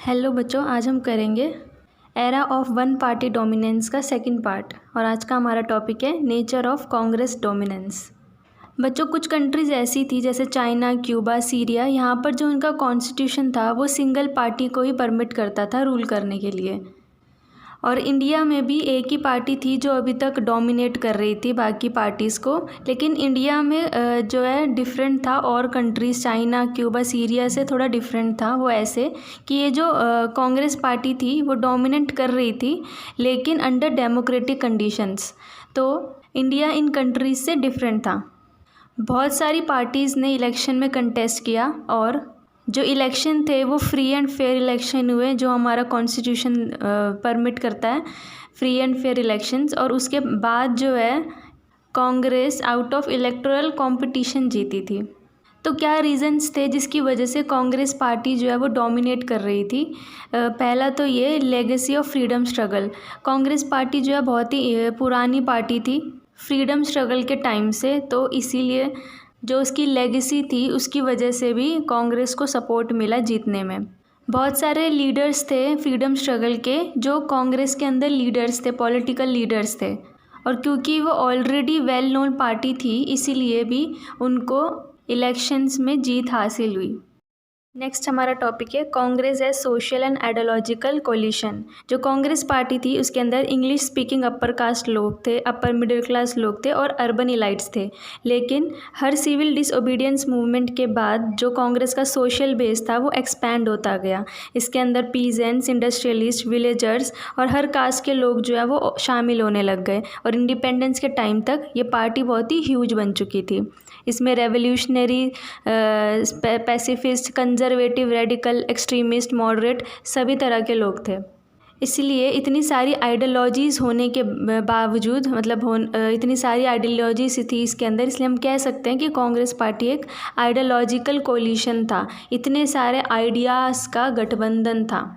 Hello बच्चों, आज हम करेंगे era of one party dominance का सेकंड पार्ट। और आज का हमारा टॉपिक है नेचर ऑफ कांग्रेस डोमिनेंस। बच्चों, कुछ कंट्रीज़ ऐसी थी जैसे चाइना, क्यूबा, सीरिया, यहाँ पर जो उनका कॉन्स्टिट्यूशन था वो सिंगल पार्टी को ही परमिट करता था रूल करने के लिए। और इंडिया में भी एक ही पार्टी थी जो अभी तक डोमिनेट कर रही थी बाकी पार्टीज़ को। लेकिन इंडिया में जो है डिफरेंट था, और कंट्रीज़ चाइना, क्यूबा, सीरिया से थोड़ा डिफरेंट था। वो ऐसे कि ये जो कांग्रेस पार्टी थी वो डोमिनेट कर रही थी लेकिन अंडर डेमोक्रेटिक कंडीशंस। तो इंडिया इन कंट्रीज़ से डिफरेंट था। बहुत सारी पार्टीज़ ने इलेक्शन में कंटेस्ट किया और जो इलेक्शन थे वो फ्री एंड फेयर इलेक्शन हुए, जो हमारा कॉन्स्टिट्यूशन परमिट करता है फ्री एंड फेयर इलेक्शंस। और उसके बाद जो है Congress out of electoral competition जीती थी। तो क्या रीज़न्स थे जिसकी वजह से कांग्रेस पार्टी जो है वो डोमिनेट कर रही थी? पहला तो ये legacy of freedom struggle. Congress party जो है बहुत ही पुरानी पार्टी थी फ्रीडम स्ट्रगल के टाइम से, तो इसीलिए जो उसकी लेगेसी थी उसकी वजह से भी कांग्रेस को सपोर्ट मिला जीतने में। बहुत सारे लीडर्स थे फ्रीडम स्ट्रगल के जो कांग्रेस के अंदर लीडर्स थे, पॉलिटिकल लीडर्स थे। और क्योंकि वो ऑलरेडी वेल नोन पार्टी थी इसीलिए भी उनको इलेक्शंस में जीत हासिल हुई। नेक्स्ट हमारा टॉपिक है Congress as social and ideological coalition. जो कांग्रेस पार्टी थी उसके अंदर इंग्लिश स्पीकिंग अपर कास्ट लोग थे, अपर मिडिल क्लास लोग थे और अर्बन इलाइट्स थे। लेकिन हर सिविल डिसओबीडियंस मूवमेंट के बाद जो कांग्रेस का सोशल बेस था वो एक्सपैंड होता गया। इसके अंदर पीजेंट्स, इंडस्ट्रियलिस्ट, विलेजर्स और हर कास्ट के लोग जो है वो शामिल होने लग गए। और इंडिपेंडेंस के टाइम तक ये पार्टी बहुत ही ह्यूज बन चुकी थी। इसमें revolutionary, pacifist, conservative, radical, extremist, moderate सभी तरह के लोग थे। इसलिए इतनी सारी आइडियोलॉजीज़ होने के बावजूद, इतनी सारी आइडियोलॉजीज थी इसके अंदर, इसलिए हम कह सकते हैं कि कांग्रेस पार्टी एक आइडियोलॉजिकल कोलिशन था। इतने सारे आइडियाज़ का गठबंधन था।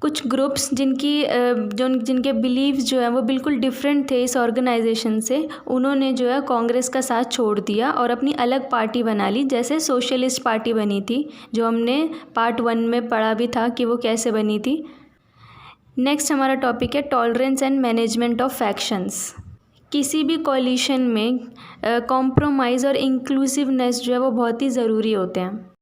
कुछ ग्रुप्स जिनके बिलीव्स जो है वो बिल्कुल डिफरेंट थे इस ऑर्गेनाइजेशन से, उन्होंने जो है कांग्रेस का साथ छोड़ दिया और अपनी अलग पार्टी बना ली। जैसे सोशलिस्ट पार्टी बनी थी, जो हमने पार्ट 1 में पढ़ा भी था कि वो कैसे बनी थी। नेक्स्ट हमारा टॉपिक है tolerance and management of factions. किसी भी कोलिशन में कॉम्प्रोमाइज़ और इंक्लूसिवनेस जो है वो बहुत ही ज़रूरी होते हैं।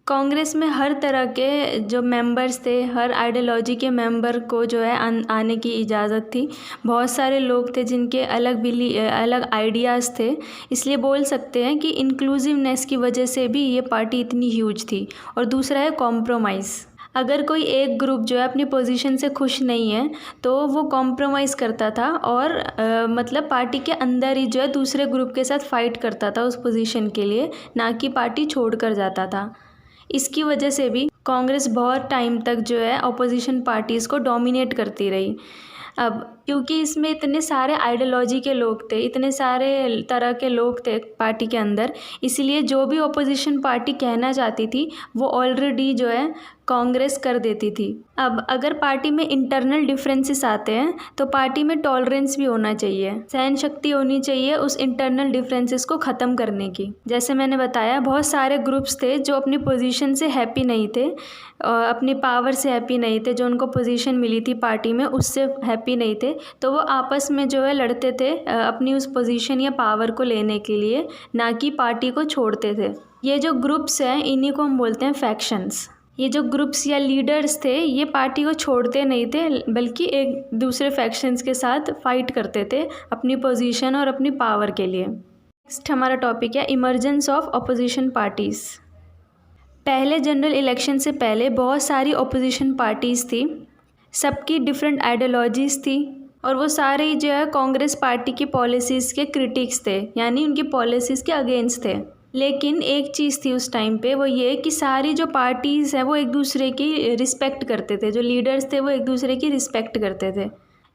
कांग्रेस में हर तरह के जो मेंबर्स थे, हर आइडियोलॉजी के मेंबर को जो है आने की इजाज़त थी। बहुत सारे लोग थे जिनके अलग आइडियाज़ थे, इसलिए बोल सकते हैं कि इंक्लूसिवनेस की वजह से भी ये पार्टी इतनी ह्यूज थी। और दूसरा है कॉम्प्रोमाइज़। अगर कोई एक ग्रुप जो है अपनी पोजीशन से खुश नहीं है तो वो कॉम्प्रोमाइज़ करता था और पार्टी के अंदर ही जो है दूसरे ग्रुप के साथ फाइट करता था उस पोजीशन के लिए, ना कि पार्टी छोड़ कर जाता था। इसकी वजह से भी कांग्रेस बहुत टाइम तक जो है अपोजिशन पार्टीज़ को डोमिनेट करती रही। अब क्योंकि इसमें इतने सारे आइडियोलॉजी के लोग थे, इतने सारे तरह के लोग थे पार्टी के अंदर, इसलिए जो भी अपोजिशन पार्टी कहना चाहती थी वो ऑलरेडी जो है कांग्रेस कर देती थी। अब अगर पार्टी में इंटरनल डिफरेंसेस आते हैं तो पार्टी में टॉलरेंस भी होना चाहिए, सहन शक्ति होनी चाहिए उस इंटरनल डिफरेंसेस को ख़त्म करने की। जैसे मैंने बताया, बहुत सारे ग्रुप्स थे जो अपनी पोजीशन से हैप्पी नहीं थे, अपनी पावर से हैप्पी नहीं थे, जो उनको पोजीशन मिली थी पार्टी में उससे हैप्पी नहीं थे, तो वो आपस में जो है लड़ते थे अपनी उस पोजीशन या पावर को लेने के लिए, ना कि पार्टी को छोड़ते थे। ये जो ग्रुप्स हैं इन्हीं को हम बोलते हैं फैक्शंस। ये जो ग्रुप्स या लीडर्स थे ये पार्टी को छोड़ते नहीं थे, बल्कि एक दूसरे फैक्शंस के साथ फाइट करते थे अपनी पोजीशन और अपनी पावर के लिए। नेक्स्ट हमारा टॉपिक है इमर्जेंस ऑफ अपोजिशन पार्टीज़। पहले जनरल इलेक्शन से पहले बहुत सारी अपोजिशन पार्टीज़ थी, सबकी डिफरेंट आइडियोलॉजीज़ थी और वो सारे ही जो है कांग्रेस पार्टी की पॉलिसीज़ के क्रिटिक्स थे, यानी उनकी पॉलिसीज़ के अगेंस्ट थे। लेकिन एक चीज़ थी उस टाइम पे, वो ये कि सारी जो पार्टीज़ हैं वो एक दूसरे की रिस्पेक्ट करते थे, जो लीडर्स थे वो एक दूसरे की रिस्पेक्ट करते थे।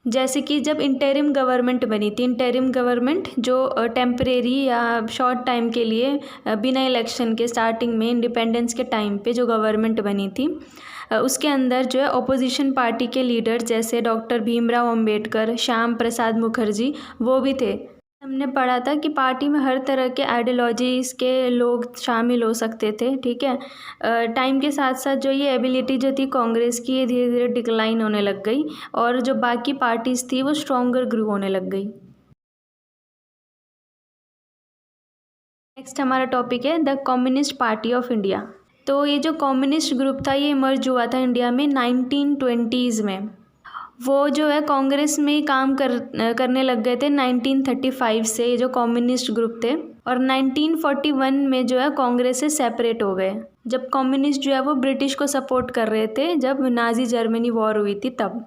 जैसे कि जब इंटरिम गवर्नमेंट बनी थी, इंटरिम गवर्नमेंट जो टेम्परेरी या शॉर्ट टाइम के लिए बिना इलेक्शन के स्टार्टिंग में इंडिपेंडेंस के टाइम पे जो गवर्नमेंट बनी थी, उसके अंदर जो है अपोजिशन पार्टी के लीडर जैसे डॉक्टर भीमराव अंबेडकर, श्याम प्रसाद मुखर्जी वो भी थे। हमने पढ़ा था कि पार्टी में हर तरह के आइडियोलॉजीज़ के लोग शामिल हो सकते थे, ठीक है। टाइम के साथ साथ जो ये एबिलिटी जो थी कांग्रेस की, ये धीरे धीरे डिक्लाइन होने लग गई और जो बाकी पार्टीज़ थी वो स्ट्रॉन्गर ग्रू होने लग गई। नेक्स्ट हमारा टॉपिक है the communist party of India. तो ये जो कम्युनिस्ट ग्रुप था ये इमर्ज हुआ था इंडिया में 1920s में। वो जो है कांग्रेस में ही काम करने लग गए थे 1935 से, ये जो कम्युनिस्ट ग्रुप थे, और 1941 में जो है कांग्रेस से सेपरेट हो गए, जब कम्युनिस्ट जो है वो ब्रिटिश को सपोर्ट कर रहे थे जब नाजी जर्मनी वॉर हुई थी तब।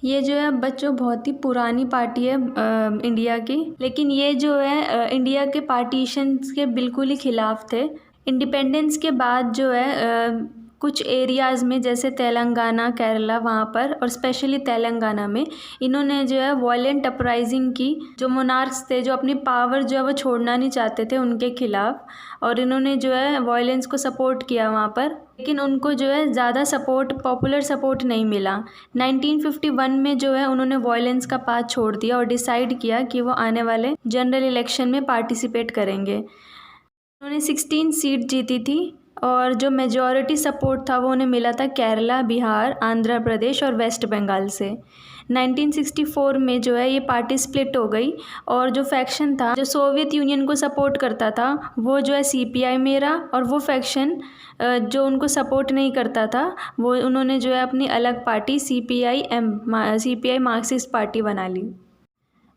ये जो है बच्चों बहुत ही पुरानी पार्टी है इंडिया की, लेकिन ये जो है इंडिया के पार्टीशन के बिल्कुल ही खिलाफ थे। इंडिपेंडेंस के बाद जो है कुछ एरियाज़ में जैसे तेलंगाना, केरला, वहाँ पर और स्पेशली तेलंगाना में इन्होंने जो है वॉयलेंट अपराइजिंग की, जो मोनार्क्स थे जो अपनी पावर जो है वो छोड़ना नहीं चाहते थे उनके खिलाफ, और इन्होंने जो है वॉयलेंस को सपोर्ट किया वहाँ पर, लेकिन उनको जो है ज़्यादा सपोर्ट, पॉपुलर सपोर्ट नहीं मिला। 1951 में जो है उन्होंने वॉयलेंस का पाथ छोड़ दिया और डिसाइड किया कि वो आने वाले जनरल इलेक्शन में पार्टिसिपेट करेंगे। उन्होंने 16 सीट जीती थी और जो मेजॉरिटी सपोर्ट था वो उन्हें मिला था केरला, बिहार, आंध्र प्रदेश और वेस्ट बंगाल से। 1964 में जो है ये पार्टी स्प्लिट हो गई और जो फैक्शन था जो सोवियत यूनियन को सपोर्ट करता था वो जो है CPI में रहा, और वो फैक्शन जो उनको सपोर्ट नहीं करता था वो उन्होंने जो है अपनी अलग पार्टी CPI मार्क्सिस्ट पार्टी बना ली।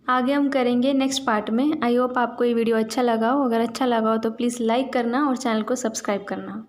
आगे हम करेंगे नेक्स्ट पार्ट में। आई होप आपको ये वीडियो अच्छा लगा हो। अगर अच्छा लगा हो तो प्लीज़ लाइक करना और चैनल को सब्सक्राइब करना।